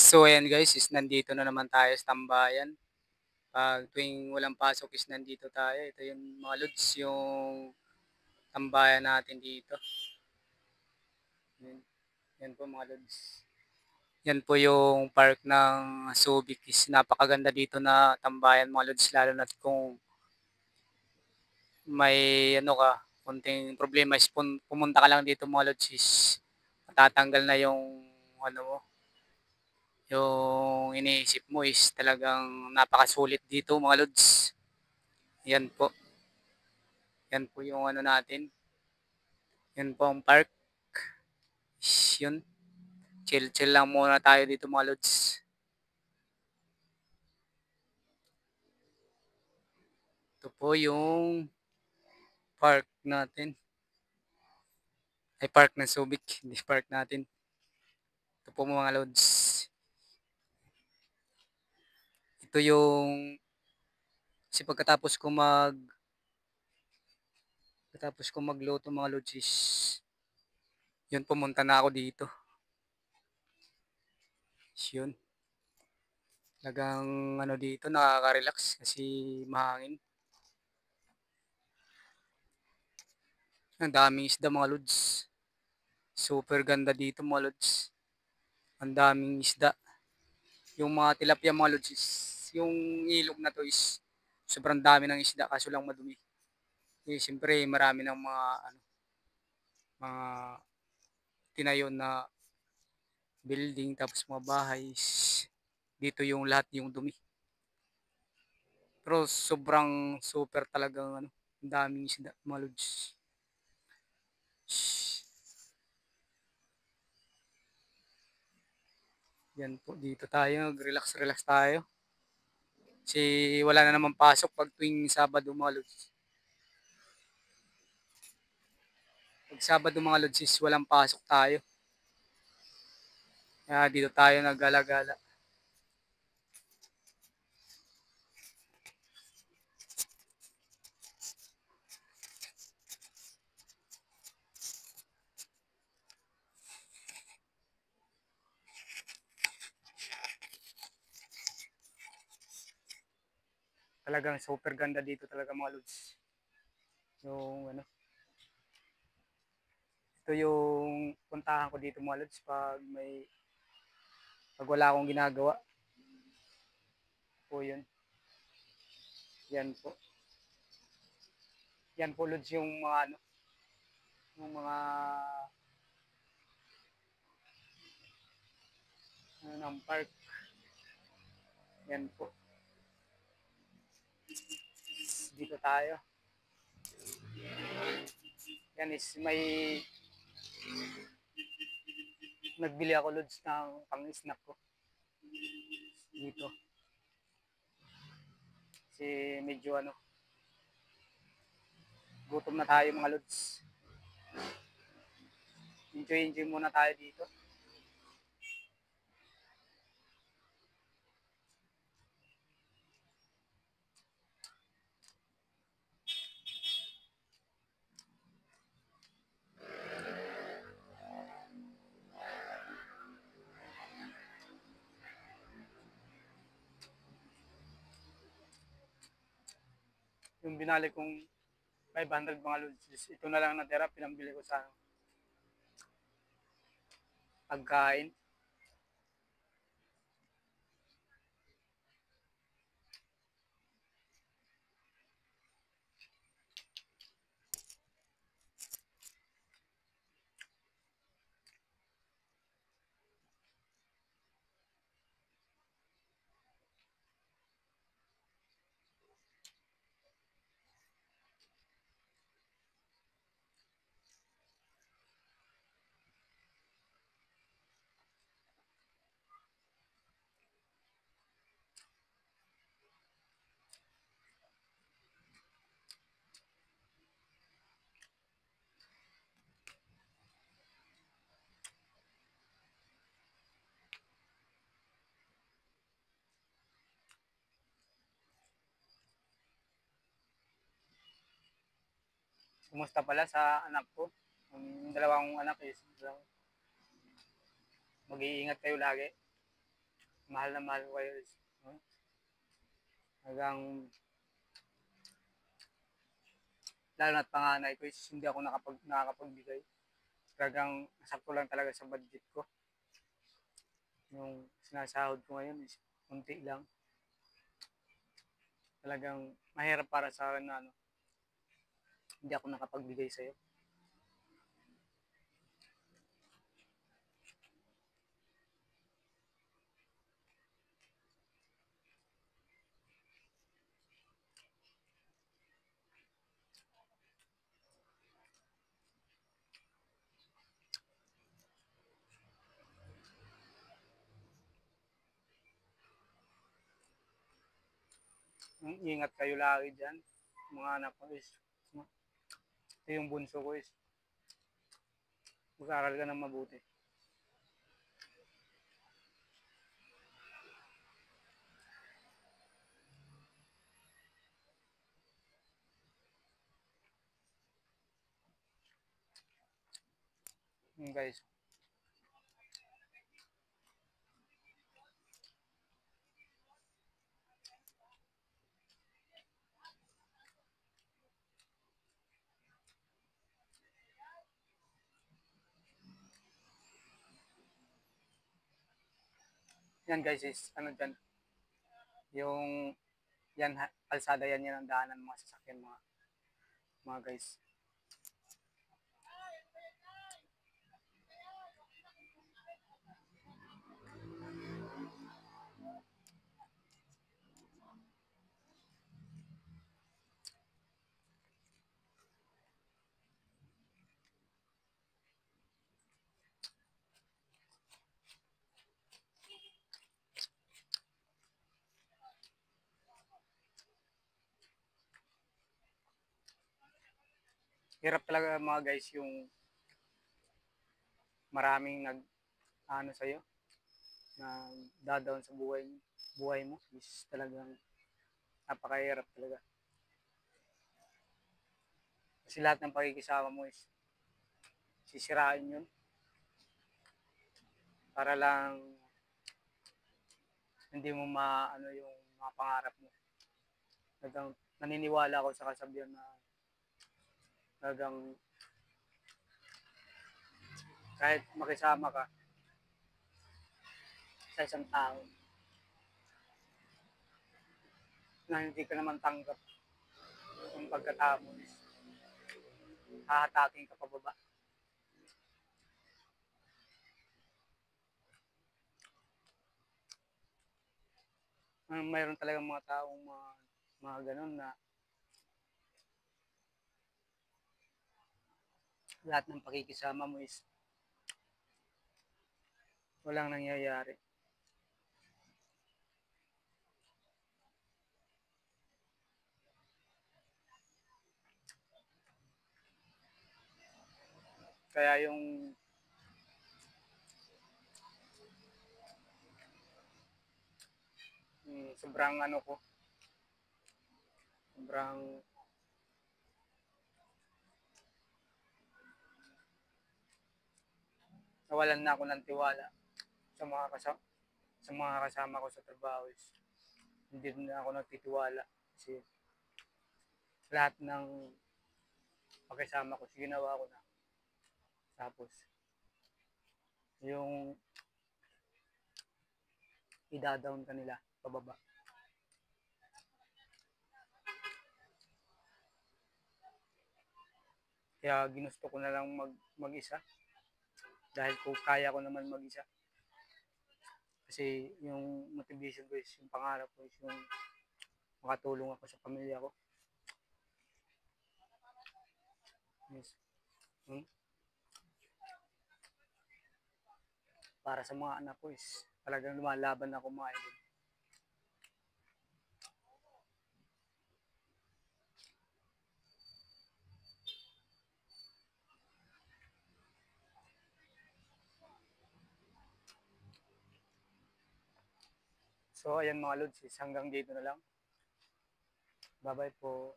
So ayan guys, is nandito na naman tayo sa tambayan. Pag tuwing walang pasok is nandito tayo. Ito yung mga lods, yung tambayan natin dito. Yan, yan po mga lods. Yan po yung park ng Subic. Is napakaganda dito na tambayan mga lods, lalo na kung may ano ka, konting problema is pumunta ka lang dito mga lods, is matatanggal na yung ano mo, yung iniisip mo is talagang napakasulit dito mga lods. Yan po. Yan po yung ano natin. Yan po ang park. Yun. Chill-chill lang muna tayo dito mga lods. Ito po yung park natin. Ay, park ng Subic. Hindi park natin. Ito po mga lods. Ito yung kasi pagkatapos ko magluto mga lods is yun, pumunta na ako dito. Yun. Talagang ano dito, nakaka-relax kasi mahangin. Ang daming isda mga lods. Super ganda dito mga lods. Ang daming isda. Yung mga tilapia mga lods, yung ilog na to is sobrang dami ng isda kaso lang madumi. Eh, siyempre marami ng mga tinayo na building tapos mga bahay. Dito yung lahat yung dumi. Pero sobrang super talagang ang daming isda mga lods. Yan po, dito tayo, relax tayo. Kasi wala na naman pasok pag tuwing Sabado mga lods. Pag Sabado mga lods is walang pasok tayo. Kaya dito tayo nagala-gala. Talagang super ganda dito talaga mga lods. Yung ano, ito yung puntahan ko dito mga lods pag wala akong ginagawa. Po yun. Yan po. Yan po lods yung mga yung mga ng park. Yan po. Dito tayo. Yan is may nagbili ako lods ng pang-snack ko dito. Kasi medyo gutom na tayo mga lods. Enjoy muna tayo dito. Yung binali kong 500 mga lods, ito na lang natira, pinambili ko sa pagkain. Kumusta pala sa anak ko? Yung dalawang anak is mag-iingat kayo lagi. mahal na mahal ko kayo. No? Hanggang, lalo na't panganay ko is hindi ako nakakapagbigay. Talagang nasakto lang talaga sa budget ko. Yung sinasahod ko ngayon is kunti lang. Talagang mahirap para sa akin na hindi ako nakapagbigay sa'yo. Ingat kayo lagi dyan. Mga anak ko is, ito yung bunso ko is, mag-aaral ka ng mabuti. Guys, yan guys is, dyan, yung, yan, kalsada yan ang daanan mga sasakyan mga guys. Hirap talaga mga guys yung maraming sa'yo, na dadaon sa buhay mo is talagang napakahirap talaga. Kasi lahat ng pakikisama mo is sisirain yun para lang hindi mo yung mga pangarap mo. Talagang naniniwala ako sa kasabihan na talagang kahit makisama ka sa isang tao na hindi ka naman tanggap yung pagkatao mo is hahataking ka pababa. Mayroon talagang mga taong mga ganun na lahat ng pakikisama mo is walang nangyayari. Kaya yung sobrang sobrang nawalan na ako ng tiwala sa mga kasama ko sa trabaho is hindi na ako nagtitiwala kasi lahat ng pakisama ko ginawa ko na. Tapos yung ida-down ka nila pababa. Kaya ginusto ko na lang mag-isa dahil kung kaya ko naman mag-isa. Kasi yung motivation ko is, yung pangarap ko is yung makatulong ako sa pamilya ko. Yes. Para sa mga anak ko is talagang lumalaban ako mga idol. So ayan mga lods, hanggang dito na lang. Bye bye po.